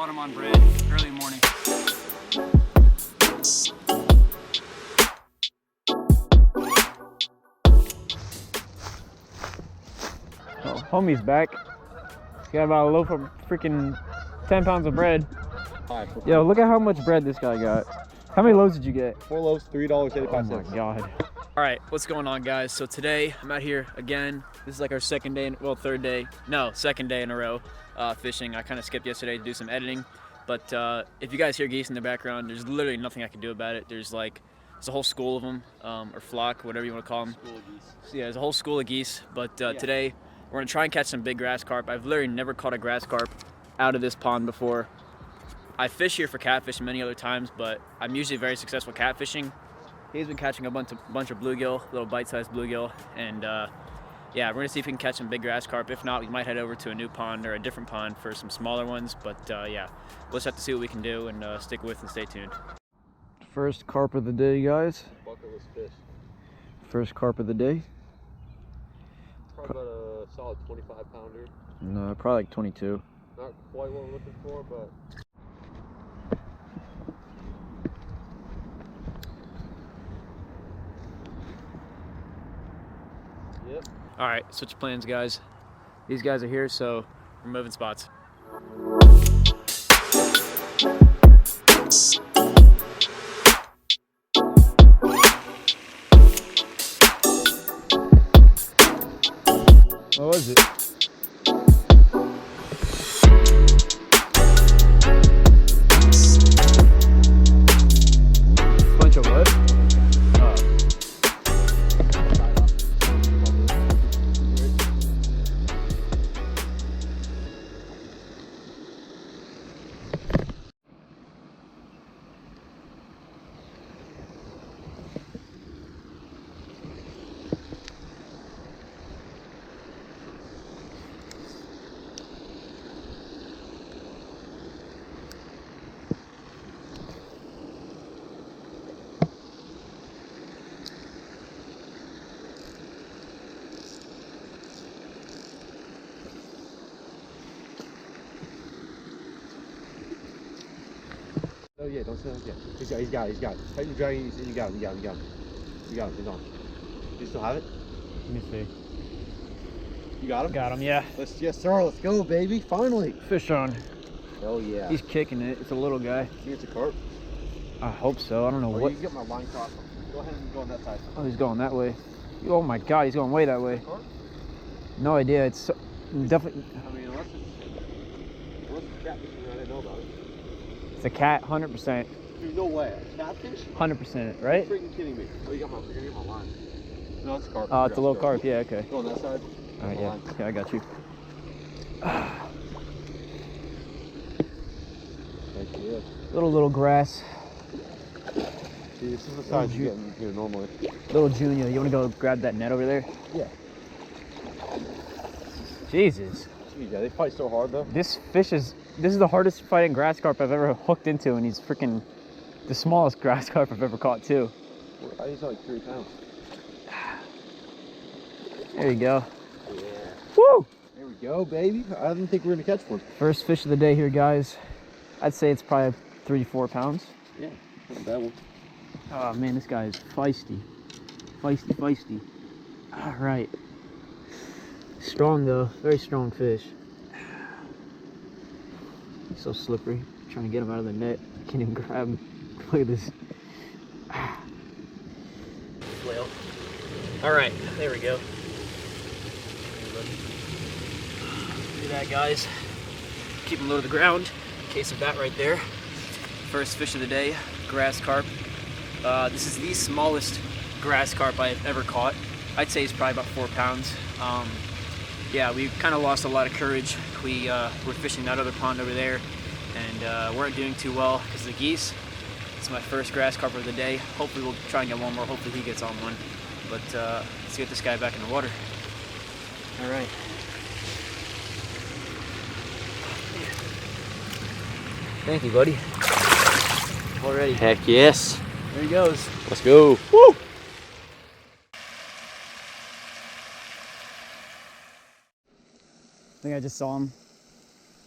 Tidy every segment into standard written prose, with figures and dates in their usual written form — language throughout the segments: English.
Caught him on bread early morning. Oh, homie's back. He's got about a loaf of freaking 10 pounds of bread. Yo, look at how much bread this guy got. How many loaves did you get? 4 loaves, $3.85. Oh my god. All right, what's going on, guys? So today I'm out here again. This is like our second day, second day in a row fishing. I kind of skipped yesterday to do some editing, but if you guys hear geese in the background, there's literally nothing I can do about it. There's a whole school of them, or flock, whatever you want to call them. School of geese. So yeah, there's a whole school of geese. But today we're gonna try and catch some big grass carp. I've literally never caught a grass carp out of this pond before. I fish here for catfish many other times, but I'm usually very successful catfishing. He's been catching a bunch of bluegill, little bite-sized bluegill, and yeah, we're gonna see if we can catch some big grass carp. If not, we might head over to a new pond or a different pond for some smaller ones. But yeah, we'll just have to see what we can do and stick with and stay tuned. First carp of the day, guys. Bucketless fish. First carp of the day. Probably about a solid 25 pounder. No, probably like 22. Not quite what we're looking for, but. Yep. All right, switch plans, guys. These guys are here, so we're moving spots. What was it? Bunch of what? Oh yeah, don't say that yet. He's got it. Tighten the dragon, and you got him. You got him. He's on. You still have it? Let me see. You got him? Got him, yeah. Yes sir, let's go, baby. Finally. Fish on. Hell yeah. He's kicking it. It's a little guy. You think it's a carp? I hope so. I don't know what. You can get my line cross. Go ahead and go on that side. Oh, he's going that way. Oh my god, he's going way that way. Carp? No idea. It's so, definitely. I mean, unless it's catfish, I didn't know about it. It's a cat, 100%. Dude, no way. Catfish? 100%, right? You're freaking kidding me. Oh, you're gonna get my line. No, it's a carp. Oh, it's a little carp. Yeah, okay. Go on that side. All right, yeah. Yeah, I got you. Heck yeah. Little grass. See, this is the size you get in here normally. Little Junior. You want to go grab that net over there? Yeah. Jesus. Jeez, yeah, they fight so hard though. This is the hardest fighting grass carp I've ever hooked into, and he's freaking the smallest grass carp I've ever caught too. He's like 3 pounds. There you go. Yeah. Woo! There we go, baby. I didn't think we were gonna catch one. First fish of the day here, guys. I'd say it's probably 3-4 pounds. Yeah, not a bad one. Oh man, this guy is feisty. Feisty. All right. Strong though, very strong fish. He's so slippery. Trying to get him out of the net. Can't even grab him. Look at this. Flail. All right, there we go. Look at that, guys. Keep him low to the ground. Case of that right there. First fish of the day, grass carp. This is the smallest grass carp I've ever caught. I'd say it's probably about 4 pounds. Yeah, we kind of lost a lot of courage. We were fishing that other pond over there and weren't doing too well because of the geese. It's my first grass carp of the day. Hopefully we'll try and get one more. Hopefully he gets on one. But let's get this guy back in the water. All right. Thank you, buddy. Already. Heck yes. There he goes. Let's go. Woo! I think I just saw him.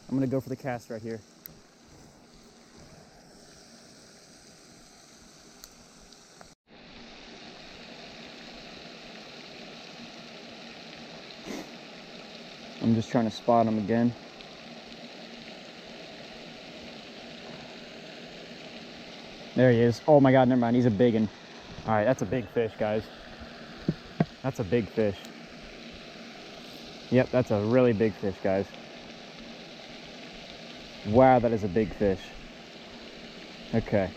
I'm gonna go for the cast right here. I'm just trying to spot him again. There he is. Oh my God, never mind. He's a big one. All right, that's a big fish, guys. That's a big fish. Yep, that's a really big fish, guys. Wow, that is a big fish. Okay.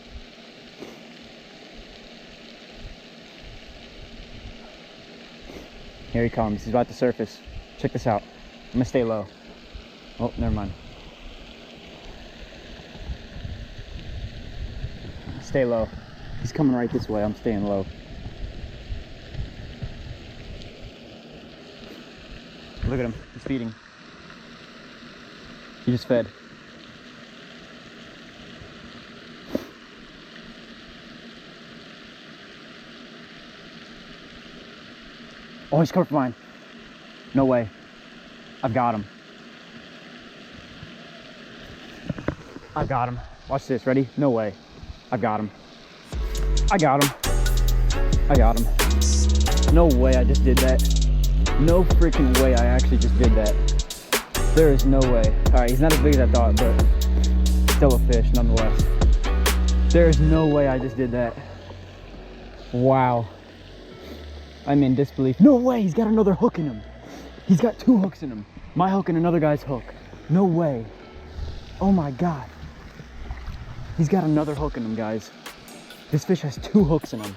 Here he comes. He's about to surface. Check this out. I'm gonna stay low. Oh, never mind. Stay low. He's coming right this way. I'm staying low. Look at him. He's feeding. He just fed. Oh, he's coming for mine. No way. I've got him. I've got him. Watch this. Ready? No way. I've got him. I got him. I got him. No way I just did that. No freaking way I actually just did that. There is no way. Alright, he's not as big as I thought, but still a fish nonetheless. There is no way I just did that. Wow. I'm in disbelief. No way, he's got another hook in him. He's got 2 hooks in him. My hook and another guy's hook. No way. Oh my God. He's got another hook in him, guys. This fish has 2 hooks in him.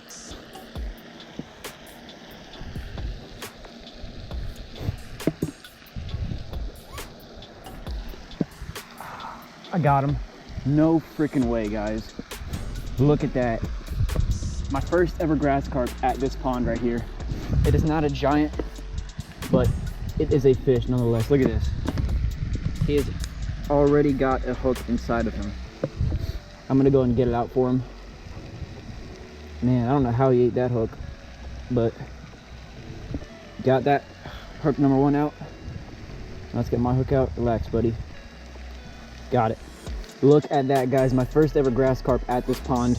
I got him. No freaking way, guys. Look at that. My first ever grass carp at this pond right here. It is not a giant, but it is a fish nonetheless. Look at this. He has already got a hook inside of him. I'm gonna go and get it out for him. Man, I don't know how he ate that hook, but got that hook number 1 out. Let's get my hook out. Relax, buddy. Got it. Look at that, guys. My first ever grass carp at this pond.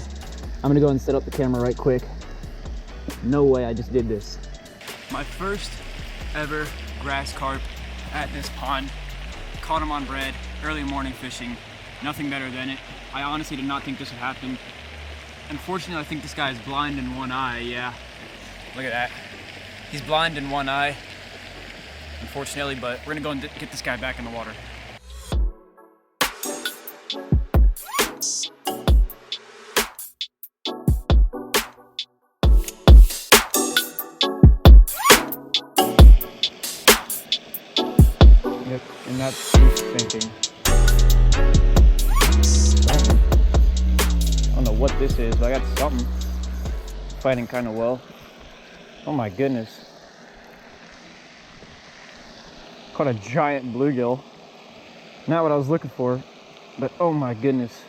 I'm gonna go and set up the camera right quick. No way I just did this. My first ever grass carp at this pond. Caught him on bread, early morning fishing. Nothing better than it. I honestly did not think this would happen. Unfortunately, I think this guy is blind in one eye. Yeah, look at that. He's blind in one eye, unfortunately, but we're gonna go and get this guy back in the water. Yep, and that's thinking. I don't know what this is, but I got something fighting kind of well. Oh my goodness. Caught a giant bluegill. Not what I was looking for, but oh my goodness.